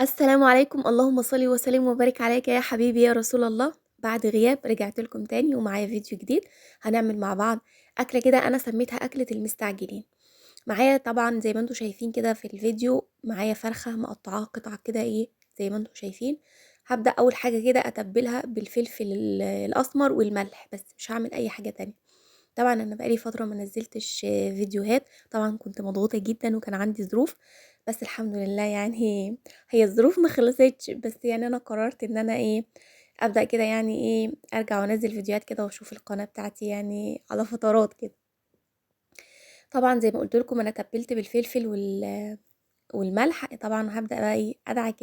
السلام عليكم، اللهم صل وسلم وبارك عليك يا حبيبي يا رسول الله. بعد غياب رجعت لكم تاني ومعايا فيديو جديد. هنعمل مع بعض أكلة كده أنا سميتها أكلة المستعجلين. معايا طبعا زي ما انتم شايفين كده في الفيديو، معايا فرخة مقطعاها قطع كده زي ما انتم شايفين. هبدأ أول حاجة كده أتبلها بالفلفل الأسمر والملح، بس مش هعمل أي حاجة تانية. طبعا انا بقالي فتره ما نزلتش فيديوهات، طبعا كنت مضغوطه جدا وكان عندي ظروف. بس الحمد لله يعني هي الظروف ما خلصتش، بس يعني انا قررت ان انا ابدا كده، يعني ارجع وانزل فيديوهات كده واشوف القناه بتاعتي يعني على فترات كده. طبعا زي ما قلت لكم انا تبلت بالفلفل والملح. طبعا هبدا بقى ادعك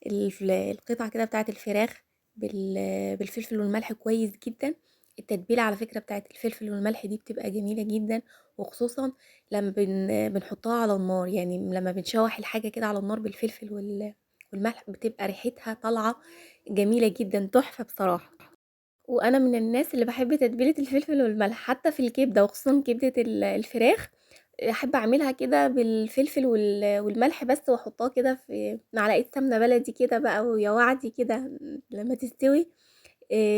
القطعه كده بتاعه الفراخ بالفلفل والملح كويس جدا. التتبيله على فكره بتاعه الفلفل والملح دي بتبقى جميله جدا، وخصوصا لما بنحطها على النار، يعني لما بنشوح الحاجه كده على النار بالفلفل والملح بتبقى ريحتها طالعه جميله جدا، تحفه بصراحه. وانا من الناس اللي بحب تتبيله الفلفل والملح حتى في الكبده، وخصوصا كبده الفراخ. احب اعملها كده بالفلفل والملح بس، واحطها كده في معلقه سمنه بلدي كده بقى ويا وعدي كده لما تستوي.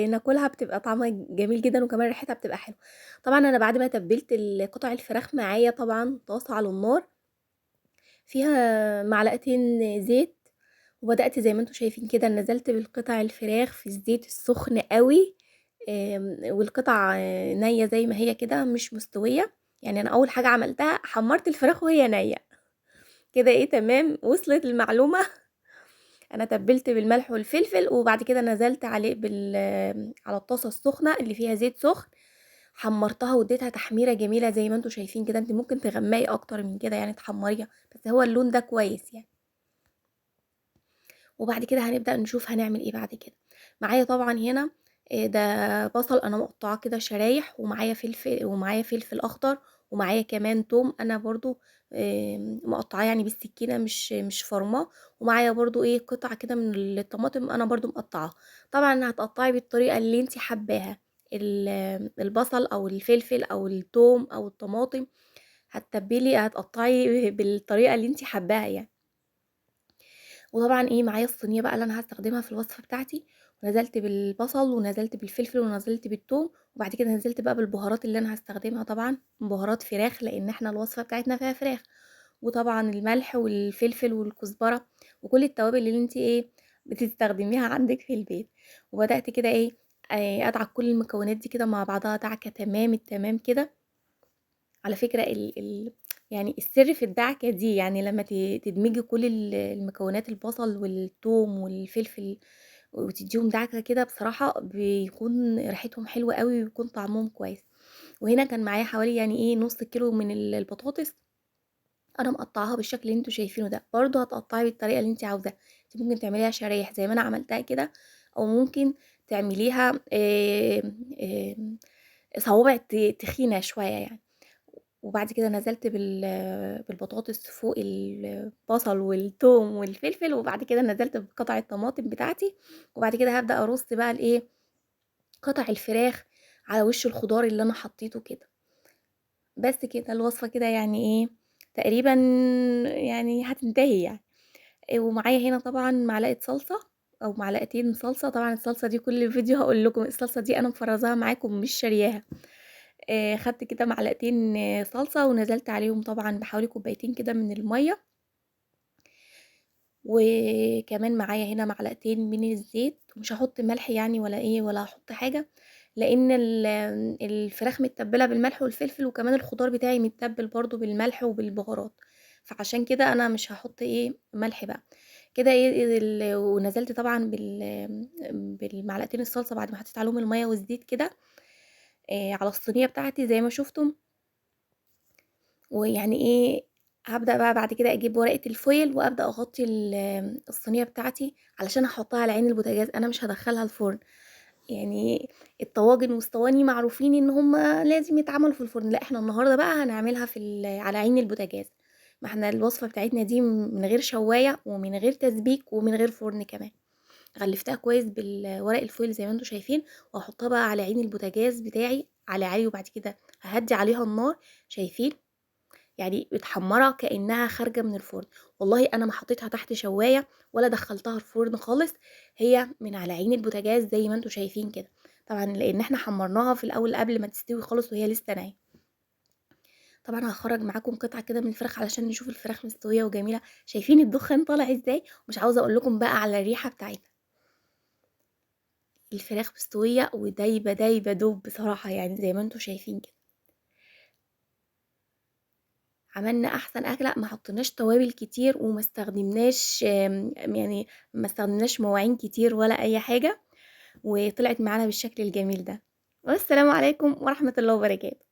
ناكلها بتبقى طعمها جميل جدا، وكمان ريحتها بتبقى حلوه. طبعا انا بعد ما تبلت قطع الفراخ معايا طبعا طاسه على النار فيها معلقتين زيت، وبدأت زي ما انتم شايفين كده نزلت بالقطع الفراخ في الزيت السخن قوي. والقطع نية زي ما هي كده مش مستوية. يعني انا اول حاجة عملتها حمرت الفراخ وهي نية كده. تمام، وصلت المعلومة. انا تبلت بالملح والفلفل، وبعد كده نزلت عليه على الطاسة السخنة اللي فيها زيت سخن. حمرتها واديتها تحميرة جميلة زي ما انتم شايفين كده. انت ممكن تغمقي اكتر من كده يعني تحمريها، بس هو اللون ده كويس يعني. وبعد كده هنبدأ نشوف هنعمل ايه بعد كده. معايا طبعا هنا ده بصل انا مقطعاه كده شرايح، ومعايا فلفل اخضر، ومعايا كمان توم انا برضو مقطعاه يعني بالسكينه، مش فرماه. ومعايا برضو قطعه كده من الطماطم انا برضو مقطعاه. طبعا هتقطعي بالطريقه اللي انت حباها، البصل او الفلفل او التوم او الطماطم. هتقطعي بالطريقه اللي انت حباها يعني. وطبعا معايا الصينيه بقى اللي انا هستخدمها في الوصفه بتاعتي. ونزلت بالبصل ونزلت بالفلفل ونزلت بالثوم، وبعد كده نزلت بقى بالبهارات اللي انا هستخدمها، طبعا بهارات فراخ لان احنا الوصفه بتاعتنا فيها فراخ. وطبعا الملح والفلفل والكزبره وكل التوابل اللي انت بتستخدميها عندك في البيت. وبدات كده ادعك كل المكونات دي كده مع بعضها دعكه تمام التمام كده. على فكرة يعني السر في الدعكة دي، يعني لما تدمجي كل المكونات، البصل والثوم والفلفل، وتديهم دعكة كده، بصراحة بيكون ريحتهم حلوة قوي ويكون طعمهم كويس. وهنا كان معايا حوالي يعني نص كيلو من البطاطس. انا مقطعاها بالشكل اللي انتوا شايفينه ده. برضو هتقطعي بالطريقة اللي انت عاوزاها. انت ممكن تعمليها شرايح زي ما انا عملتها كده، او ممكن تعمليها صوابع تخينة شوية يعني. وبعد كده نزلت بالبطاطس فوق البصل والثوم والفلفل، وبعد كده نزلت بقطع الطماطم بتاعتي. وبعد كده هبدأ ارص بقى قطع الفراخ على وش الخضار اللي انا حطيته كده. بس كده الوصفة كده يعني تقريبا يعني هتنتهي يعني. ومعايا هنا طبعا معلقة صلصة او معلقتين صلصة. طبعا الصلصة دي كل فيديو هقول لكم الصلصة دي انا مفرزاها معاكم مش شارياها. خدت كده معلقتين صلصة، ونزلت عليهم طبعا بحوالي كوبايتين كده من المية. وكمان معايا هنا معلقتين من الزيت. مش هحط ملح يعني ولا هحط حاجة، لان الفراخ متبلة بالملح والفلفل، وكمان الخضار بتاعي متبل برضو بالملح وبالبهارات. فعشان كده انا مش هحط ملح بقى كده. ونزلت طبعا بالمعلقتين الصلصة بعد ما حطيت عليهم المية والزيت كده على الصينية بتاعتي زي ما شفتم. ويعني هبدأ بقى بعد كده اجيب ورقة الفويل وابدأ اغطي الصينية بتاعتي علشان احطها على عين البوتاجاز. انا مش هدخلها الفرن. يعني الطواجن والصواني معروفين ان هما لازم يتعملوا في الفرن، لا احنا النهارده بقى هنعملها على عين البوتاجاز. ما احنا الوصفة بتاعتنا دي من غير شواية ومن غير تسبيك ومن غير فرن كمان. غلفتها كويس بالورق الفويل زي ما انتم شايفين، وهحطها بقى على عين البوتاجاز بتاعي على عالي، وبعد كده ههدي عليها النار. شايفين يعني متحمّرة كإنها خارجة من الفرن. والله أنا ما حطيتها تحت شواية ولا دخّلتها الفرن خالص، هي من على عين البوتاجاز زي ما أنتم شايفين كده، طبعًا لإن إحنا حمّرناها في الأول قبل ما تستوي خالص وهي لسه نيّة. طبعًا هاخرّج معاكم قطعة كده من الفراخ علشان نشوف الفراخ مستوية وجميلة، شايفين الدخان طالع إزاي؟ ومش عاوزة أقول لكم بقى على الريحة بتاعتها. الفراخ مستوية ودايبة، دايبة دوب بصراحة يعني زي ما أنتم شايفين كده. عملنا أحسن أكلة، ما حطيناش توابل كتير وما استخدمناش يعني ما استخدمناش مواعين كتير ولا أي حاجة، وطلعت معانا بالشكل الجميل ده. والسلام عليكم ورحمة الله وبركاته.